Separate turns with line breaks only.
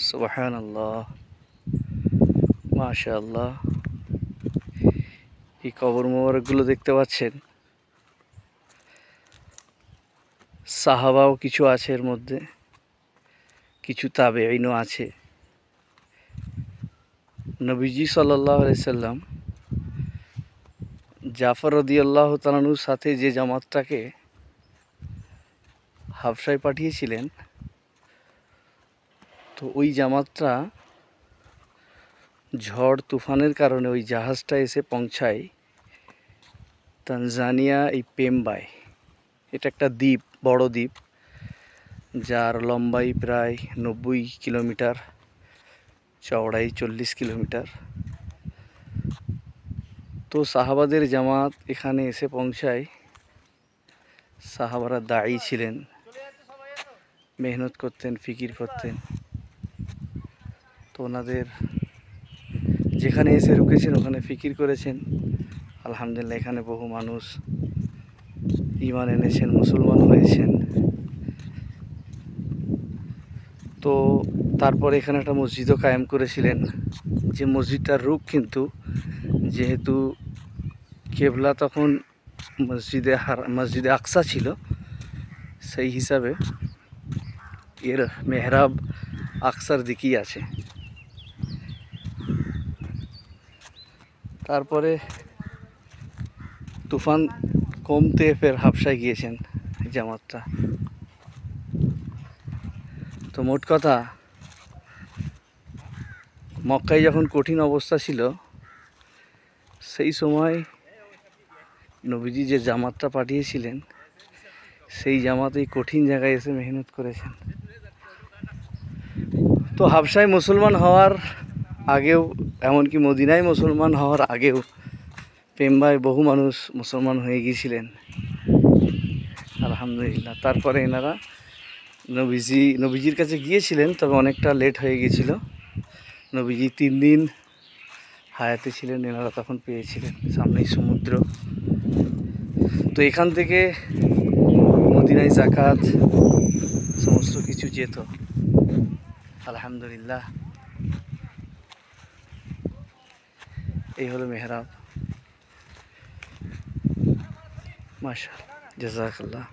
সুবহানাল্লাহ, মাশাআল্লাহ। এই কবর মোবারকগুলো দেখতে পাচ্ছেন, সাহাবাও কিছু আছে এর মধ্যে, কিছু তাবেঈনও আছে। নবীজি সাল্লাল্লাহু আলাইহি সাল্লাম জাফর রাদিয়াল্লাহু তাআলা আনহুর সাথে যে জামাতটাকে হাবশায় পাঠিয়েছিলেন, তো ওই জামাতটা ঝড় তুফানের কারণে ওই জাহাজটা এসে পৌঁছায় তানজানিয়া এই পেম্বায়। এটা একটা দ্বীপ, বড় দ্বীপ, যার লম্বাই প্রায় 90 কিলোমিটার, চওড়াই 40 কিলোমিটার। তো সাহাবাদের জামাত এখানে এসে পৌঁছায়। সাহাবারা দায়ী ছিলেন, মেহনত করতেন, ফিকির করতেন। তো ওনাদের যেখানে এসে রুকেছেন ওখানে ফিকির করেছেন। আলহামদুলিল্লাহ, এখানে বহু মানুষ ঈমান এনেছেন, মুসলমান হয়েছেন। তো তারপর এখানে একটা মসজিদও কায়েম করেছিলেন, যে মসজিদটার রূপ কিন্তু, যেহেতু কেবলা তখন মসজিদে আকসা ছিল, সেই হিসাবে এর মেহরাব আকসার দিকেই আছে। তারপরে তুফান কমতে ফের হাবশায় গিয়েছেন জামাতটা। তো মোট কথা, মক্কায় যখন কঠিন অবস্থা ছিল, সেই সময় নবীজি যে জামাতটা পাঠিয়েছিলেন, সেই জামাত এই কঠিন জায়গায় এসে মেহনত করেছেন। তো হাবশায় মুসলমান হওয়ার আগেও, এমনকি মদিনায় মুসলমান হওয়ার আগেও পেম্বায় বহু মানুষ মুসলমান হয়ে গিয়েছিলেন, আলহামদুলিল্লাহ। তারপরে এনারা নবীজির কাছে গিয়েছিলেন, তবে অনেকটা লেট হয়ে গিয়েছিল। নবীজি 3 দিন হায়াতে ছিলেন, এনারা তখন পেয়েছিলেন, সামনেই সমুদ্র। তো এখান থেকে মদিনায় যাকাত সমস্ত কিছু যেত, আলহামদুলিল্লাহ। এই হলো মেহরাব। মাশাআল্লাহ, জাযাকাল্লাহ।